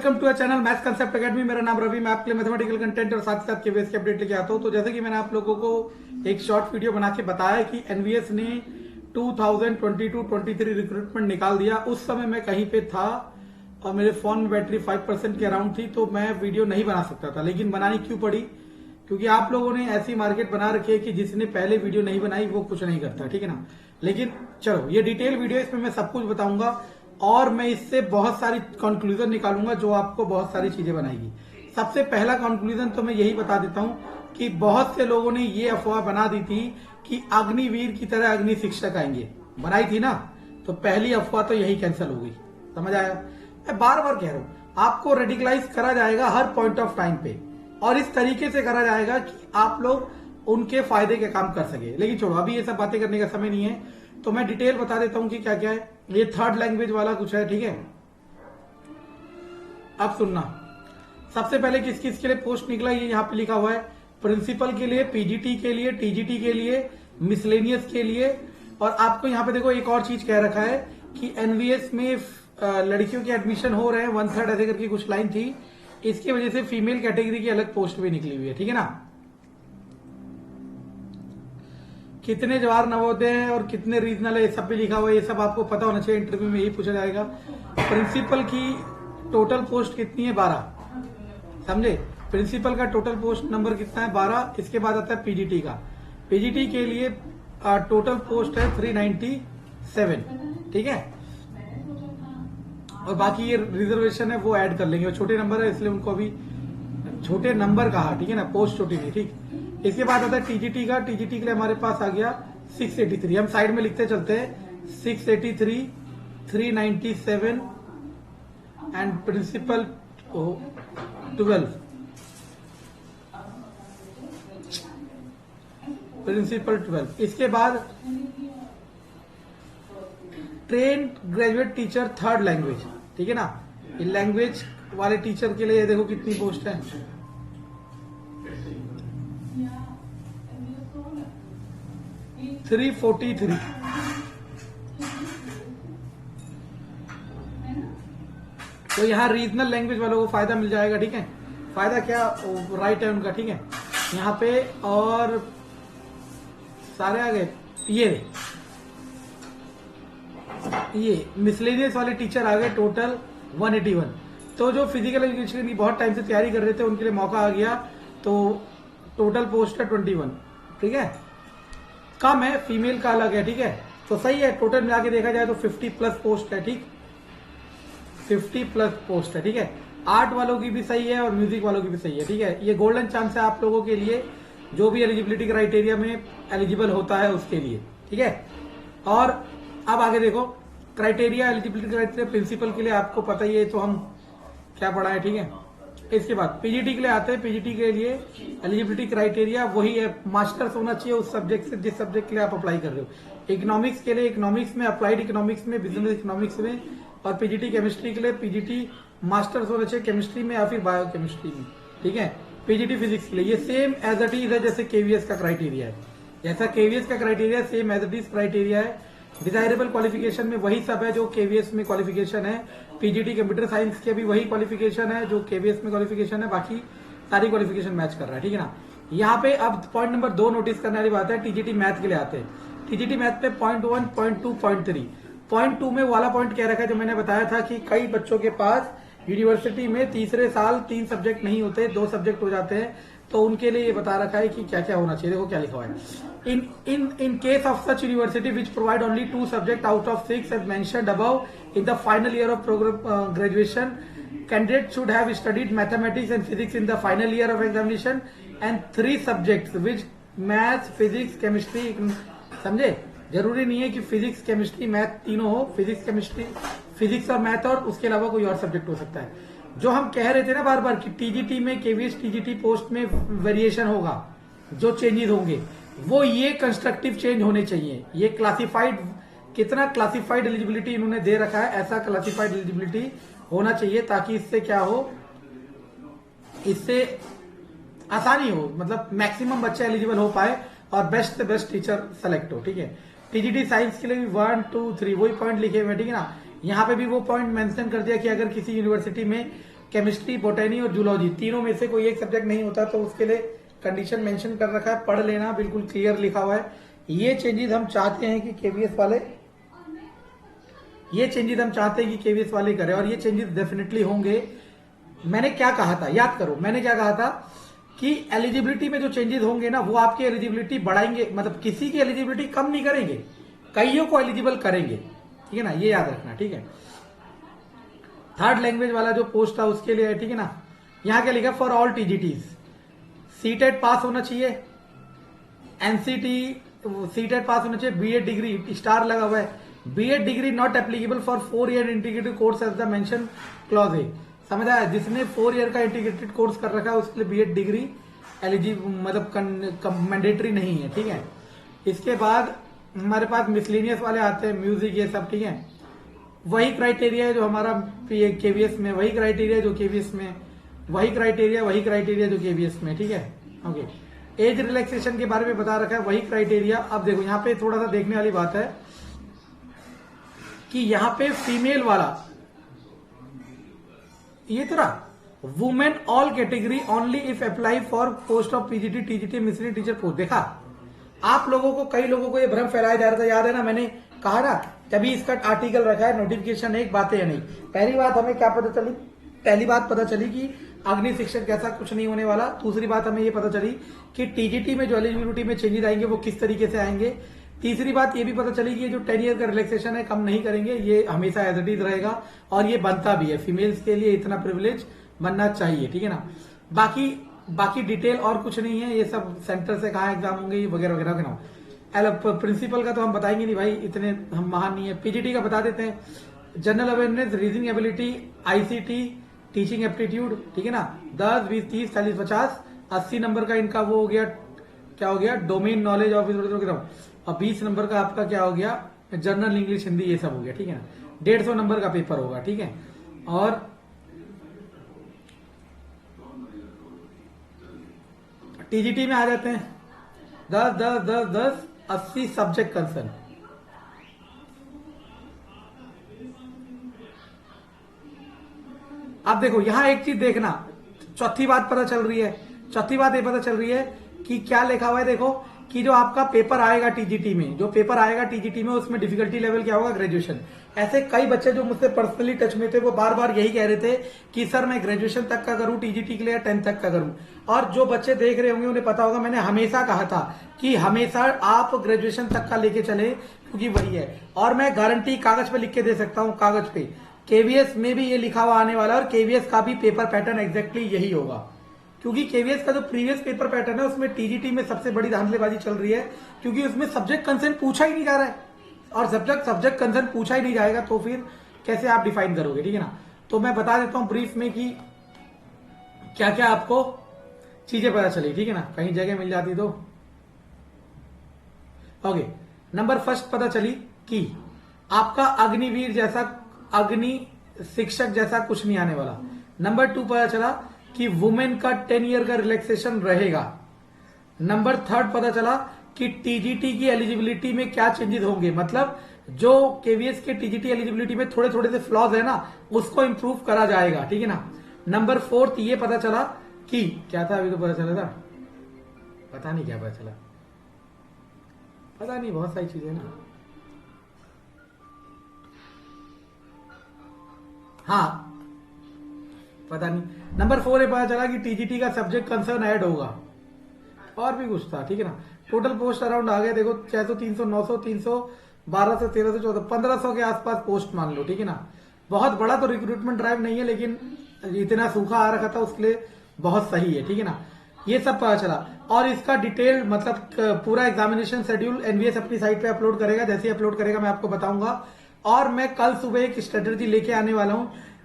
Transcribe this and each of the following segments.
Welcome to a channel maths concept academy. मेरा नाम रवि, मैं आपके लिए मैथमेटिकल कंटेंट और साथ साथ केवीएस की अपडेट लेके आता हूं। तो जैसे कि मैंने आप लोगों को एक शॉर्ट वीडियो बना के बताया कि एनवीएस ने 2022-23 रिक्रूटमेंट निकाल दिया। उस समय मैं कहीं पे था और मेरे फोन में बैटरी 5% के अराउंड थी, तो मैं वीडियो नहीं बना सकता था। लेकिन बनानी क्यों पड़ी? क्योंकि आप लोगों ने ऐसी मार्केट बना रखी है कि जिसने पहले वीडियो नहीं बनाई वो कुछ नहीं करता, ठीक है ना। लेकिन चलो, ये डिटेल वीडियो, इसमें मैं सब कुछ बताऊंगा और मैं इससे बहुत सारी कंक्लूजन निकालूंगा जो आपको बहुत सारी चीजें बनाएगी। सबसे पहला कंक्लूजन तो मैं यही बता देता हूं कि बहुत से लोगों ने ये अफवाह बना दी थी कि अग्निवीर की तरह अग्नि शिक्षक आएंगे, बनाई थी ना, तो पहली अफवाह तो यही कैंसिल हो गई। समझ आया? मैं बार बार कह रहा हूं, आपको रेडिकलाइज करा जाएगा हर पॉइंट ऑफ टाइम पे, और इस तरीके से करा जाएगा कि आप लोग उनके फायदे के काम कर सके। लेकिन छोड़ो, अभी ये सब बातें करने का समय नहीं है, तो मैं डिटेल बता देता हूं कि क्या क्या है। ये थर्ड लैंग्वेज वाला कुछ है, ठीक है। अब सुनना, सबसे पहले किस किस के लिए पोस्ट निकला, ये यहाँ पे लिखा हुआ है। प्रिंसिपल के लिए, पीजीटी के लिए, टीजीटी के लिए, मिसलेनियस के लिए। और आपको यहाँ पे देखो एक और चीज कह रखा है कि एनवीएस में लड़कियों के एडमिशन हो रहे हैं 1/3 ऐसे करके कुछ लाइन थी। इसकी वजह से फीमेल कैटेगरी की अलग पोस्ट भी निकली हुई है, ठीक है ना। कितने जवाहर नवोदय है और कितने रीजनल है, ये सब भी लिखा हुआ है। ये सब आपको पता होना चाहिए, इंटरव्यू में यही पूछा जाएगा। प्रिंसिपल की टोटल पोस्ट कितनी है? 12। समझे? प्रिंसिपल का टोटल पोस्ट नंबर कितना है? 12। इसके बाद आता है पीजीटी का। पीजीटी के लिए टोटल पोस्ट है 397, ठीक है। और बाकी ये रिजर्वेशन है वो ऐड कर लेंगे, छोटे नंबर है इसलिए उनको अभी छोटे नंबर कहा, ठीक है ना, पोस्ट छोटी नहीं, ठीक। इसके बाद आता है टीजीटी का। टीजीटी के लिए हमारे पास आ गया 683, हम साइड में लिखते चलते हैं। 683, 397 एंड प्रिंसिपल 12, प्रिंसिपल 12। इसके बाद train graduate teacher third language, ठीक है ना। ये लैंग्वेज वाले टीचर के लिए देखो कितनी पोस्ट है। $343। तो यहाँ रीजनल लैंग्वेज वालों को फायदा मिल जाएगा, ठीक है। फायदा क्या? राइट है उनका, ठीक है। यहाँ पे और सारे आ गए। ये मिसलेनियस वाले टीचर आ गए टोटल 181। तो जो फिजिकल एजुकेशन की बहुत टाइम से तैयारी कर रहे थे उनके लिए मौका आ गया। तो टोटल पोस्ट है 21, ठीक है। कम है, फीमेल का अलग है, ठीक है। तो सही है, टोटल मिला के देखा जाए तो 50+ पोस्ट है, ठीक। 50+ पोस्ट है, ठीक है। आर्ट वालों की भी सही है और म्यूजिक वालों की भी सही है, ठीक है। ये गोल्डन चांस है आप लोगों के लिए जो भी एलिजिबिलिटी क्राइटेरिया में एलिजिबल होता है उसके लिए, ठीक है। और अब आगे देखो, क्राइटेरिया, एलिजिबिलिटी क्राइटेरिया प्रिंसिपल के लिए आपको पता ही है, तो हम क्या पढ़ा है, ठीक है। इसके बाद पीजीटी के लिए आते हैं। पीजीटी के लिए एलिजिबिलिटी क्राइटेरिया वही है, मास्टर्स होना चाहिए उस सब्जेक्ट से जिस सब्जेक्ट के लिए आप अप्लाई कर रहे हो। इकोनॉमिक्स के लिए इकोनॉमिक्स में, अप्लाइड इकोनॉमिक्स में, बिजनेस इकोनॉमिक्स में। और पीजीटी केमिस्ट्री के लिए पीजीटी मास्टर्स होना चाहिए केमिस्ट्री में या फिर बायोकेमिस्ट्री में, ठीक है। पीजीटी फिजिक्स के लिए ये सेम एज इट इज है जैसे केवीएस का क्राइटेरिया है। जैसा केवीएस का criteria same as it is criteria है। डिजायरेबल क्वालिफिकेशन में वही सब है जो केवीएस में क्वालिफिकेशन है। पीजीटी कंप्यूटर साइंस के भी वही क्वालिफिकेशन है जो केवीएस में क्वालिफिकेशन है। बाकी सारी क्वालिफिकेशन मैच कर रहा है, ठीक है ना। यहाँ पे अब पॉइंट नंबर 2 नोटिस करने वाली बात है। टीजीटी मैथ के लिए आते हैं। टीजीटी मैथ पे पॉइंट 1, पॉइंट 2, पॉइंट 3। पॉइंट 2 में वाला पॉइंट क्या रखा है जो मैंने बताया था कि कई बच्चों के पास यूनिवर्सिटी में तीसरे साल 3 सब्जेक्ट नहीं होते, 2 सब्जेक्ट हो जाते हैं। तो उनके लिए ये बता रखा है कि क्या क्या होना चाहिए। देखो क्या लिखा हुआ है। In case of such university which provide only 2 subjects out of 6 as mentioned above in the final year of program graduation, candidate should have studied mathematics and physics in the final year of examination and 3 subjects which maths, physics, chemistry। समझे? जरूरी नहीं है कि physics, chemistry, math तीनों हो। Physics, chemistry, physics और math, और उसके अलावा कोई और सब्जेक्ट हो सकता है। जो हम कह रहे थे ना बार बार कि टीजीटी में, केवीएस टीजीटी पोस्ट में वेरिएशन होगा, जो चेंजेस होंगे वो ये कंस्ट्रक्टिव चेंज होने चाहिए। ये क्लासिफाइड, कितना क्लासिफाइड एलिजिबिलिटी इन्होंने दे रखा है, ऐसा क्लासिफाइड एलिजिबिलिटी होना चाहिए ताकि इससे क्या हो, इससे आसानी हो, मतलब मैक्सिमम बच्चे एलिजिबल हो पाए और बेस्ट से बेस्ट टीचर सेलेक्ट हो, ठीक है। टीजीटी साइंस के लिए भी 1, 2, 3 वही पॉइंट लिखे हुए, ठीक है ना। यहाँ पे भी वो पॉइंट मेंशन कर दिया कि अगर किसी यूनिवर्सिटी में केमिस्ट्री, बोटेनी और जूलॉजी, तीनों में से कोई एक सब्जेक्ट नहीं होता तो उसके लिए कंडीशन मेंशन कर रखा है, पढ़ लेना, बिल्कुल क्लियर लिखा हुआ है। ये चेंजेस हम चाहते हैं कि केवीएस वाले करें और ये चेंजेस डेफिनेटली होंगे। मैंने क्या कहा था, याद करो, मैंने क्या कहा था कि एलिजिबिलिटी में जो चेंजेस होंगे ना, वो आपकी एलिजिबिलिटी बढ़ाएंगे, मतलब किसी की एलिजिबिलिटी कम नहीं करेंगे, कईयों को एलिजिबल करेंगे, ठीक है ना, ये याद रखना, ठीक है। थर्ड लैंग्वेज वाला जो पोस्ट था उसके लिए है, ठीक है ना। यहां क्या लिखा, फॉर ऑल टीजीटीज सीटेट पास होना चाहिए, एनसीटी सीटेट पास होना चाहिए, बीएड डिग्री स्टार लगा हुआ है, BEd degree not applicable for 4 year integrated course as the mention clause है। समझ आया, जिसने 4 ईयर का इंटीग्रेटेड कोर्स कर रखा है उसके लिए बीएड डिग्री एलिजिबल, मतलब मैंडेटरी नहीं है, ठीक है। इसके बाद हमारे पास मिसलेनियस वाले आते हैं, म्यूजिक, ये सब, ठीक है। वही क्राइटेरिया है जो हमारा केवीएस में, वही क्राइटेरिया जो केवीएस में, वही क्राइटेरिया जो केवीएस में, ठीक है। ओके, एज रिलैक्सेशन के बारे में बता रखा है, वही क्राइटेरिया। अब देखो यहाँ पे थोड़ा सा देखने वाली बात है कि यहाँ पे फीमेल वाला ये तरह women all category only if apply for post of PGT, TGT, Misri teacher post. देखा, आप लोगों को, कई लोगों को ये भ्रम फैलाया जा रहा था, याद है ना, मैंने कहा ना, तभी इसका आर्टिकल रखा है, नोटिफिकेशन एक, बातें है नहीं। पहली बात हमें क्या पता चली, पहली बात पता चली कि अग्नि शिक्षक जैसा कुछ नहीं होने वाला। दूसरी बात हमें ये पता चली कि टीजीटी में जो एलिजिबिलिटी में चेंजेस आएंगे वो किस तरीके से आएंगे। तीसरी बात ये भी पता चली कि ये जो 10 ईयर का रिलैक्सेशन है कम नहीं करेंगे, ये हमेशा एज इट इज रहेगा और ये बनता भी है, फीमेल्स के लिए इतना प्रिविलेज बनना चाहिए, ठीक है ना। बाकी डिटेल और कुछ नहीं है, ये सब सेंटर से कहाँ एग्जाम होंगे, ये वगैरह वगैरह वगैरह। प्रिंसिपल का तो हम बताएंगे नहीं भाई, इतने हम महान नहीं है। पीजीटी का बता देते हैं, general awareness, reasoning ability, ICT, teaching aptitude, ठीक है ना, 10, 20, 30, 40, 50, 80 नंबर का इनका वो हो गया, क्या हो गया, डोमेन नॉलेज ऑफ, और 20 नंबर का आपका क्या हो गया, जनरल इंग्लिश, हिंदी, ये सब हो गया, ठीक है ना। 150 नंबर का पेपर होगा, ठीक है। और टीजीटी में आ जाते हैं 10, 10, 10, 10, 80 सब्जेक्ट कंसर्न। अब देखो यहां एक चीज देखना, चौथी बात पता चल रही है, चौथी बात ये पता चल रही है कि क्या लिखा हुआ है, देखो कि जो आपका पेपर आएगा टीजीटी में, जो पेपर आएगा टीजीटी में, उसमें डिफिकल्टी लेवल क्या होगा, ग्रेजुएशन। ऐसे कई बच्चे जो मुझसे पर्सनली टच में थे वो बार बार यही कह रहे थे कि सर मैं ग्रेजुएशन तक का करूं टीजीटी के लिए या 10th तक का करूं। और जो बच्चे देख रहे होंगे उन्हें पता होगा, मैंने हमेशा कहा था कि हमेशा आप ग्रेजुएशन तक का लेके चले, क्योंकि वही है। और मैं गारंटी कागज पे लिख के दे सकता हूं, कागज पे, केवीएस में भी ये लिखा हुआ आने वाला है और केवीएस का भी पेपर पैटर्न एग्जैक्टली यही होगा, क्योंकि केवीएस का जो प्रीवियस पेपर पैटर्न है उसमें टीजीटी में सबसे बड़ी धांधलेबाजी चल रही है, क्योंकि उसमें सब्जेक्ट कंसर्न पूछा ही नहीं जा रहा है, और सब्जेक्ट कंसर्न पूछा ही नहीं जाएगा तो फिर कैसे आप डिफाइन करोगे, ठीक है ना। तो मैं बता देता हूं ब्रीफ में कि क्या क्या आपको चीजें पता चली, ठीक है ना, कहीं जगह मिल जाती तो। ओके, नंबर फर्स्ट पता चली कि आपका अग्निवीर जैसा, अग्नि शिक्षक जैसा कुछ नहीं आने वाला। नंबर 2 पता चला कि वुमेन का 10 ईयर का रिलैक्सेशन रहेगा। नंबर 3 पता चला कि टीजीटी की एलिजिबिलिटी में क्या चेंजेस होंगे, मतलब जो केवीएस के टीजीटी एलिजिबिलिटी में थोड़े थोड़े से फ्लॉज है ना, उसको इंप्रूव करा जाएगा, ठीक है ना। नंबर 4 ये पता चला कि क्या था, अभी तो पता चला था, पता नहीं क्या पता चला, पता नहीं, बहुत सारी चीजें ना। हाँ, पता नहीं। नंबर 4 ये पता चला कि टीजीटी का सब्जेक्ट कंसर्न ऐड होगा, और भी कुछ था, ठीक है ना। टोटल पोस्ट अराउंड आ गए, देखो 600, 300, 900, 300, 1200, 1300, 1400, 1500 के आसपास पोस्ट मान लो, ठीक है ना। बहुत बड़ा तो रिक्रूटमेंट ड्राइव नहीं है, लेकिन इतना सूखा आ रखा था उसके लिए बहुत सही है, ठीक है ना। ये सब पता चला, और इसका डिटेल मतलब पूरा एग्जामिनेशन शेड्यूल एनवीएस अपनी साइट पे अपलोड करेगा, जैसे ही अपलोड करेगा मैं आपको बताऊंगा। और मैं कल सुबह एक स्ट्रेटेजी लेके आने वाला हूं,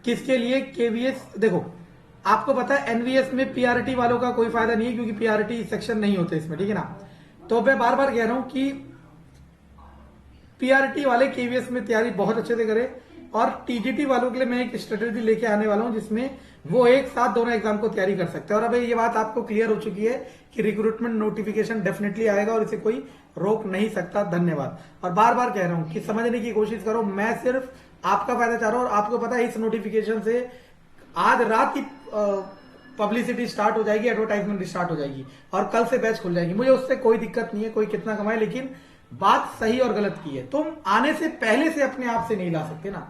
किसके लिए, केवीएस। देखो आपको पता है एनवीएस में पीआरटी वालों का कोई फायदा नहीं है, क्योंकि पीआरटी सेक्शन नहीं होते इसमें, ठीक है ना। तो मैं बार बार कह रहा हूं कि पीआरटी वाले केवीएस में तैयारी बहुत अच्छे से करें, और टीजीटी वालों के लिए मैं एक स्ट्रेटेजी लेके आने वाला हूं जिसमें वो एक साथ दोनों एग्जाम को तैयारी कर सकते हैं। और अब ये बात आपको क्लियर हो चुकी है कि रिक्रूटमेंट नोटिफिकेशन डेफिनेटली आएगा और इसे कोई रोक नहीं सकता। धन्यवाद। और बार बार कह रहा हूं कि समझने की कोशिश करो, मैं सिर्फ आपका फायदा चाह रहा हूं, और आपको पता है इस नोटिफिकेशन से आज रात की पब्लिसिटी स्टार्ट हो जाएगी, एडवर्टाइजमेंट स्टार्ट हो जाएगी और कल से बैच खुल जाएगी। मुझे उससे कोई दिक्कत नहीं है, कोई कितना कमाए, लेकिन बात सही और गलत की है। तुम आने से पहले से अपने आप से नहीं ला सकते ना।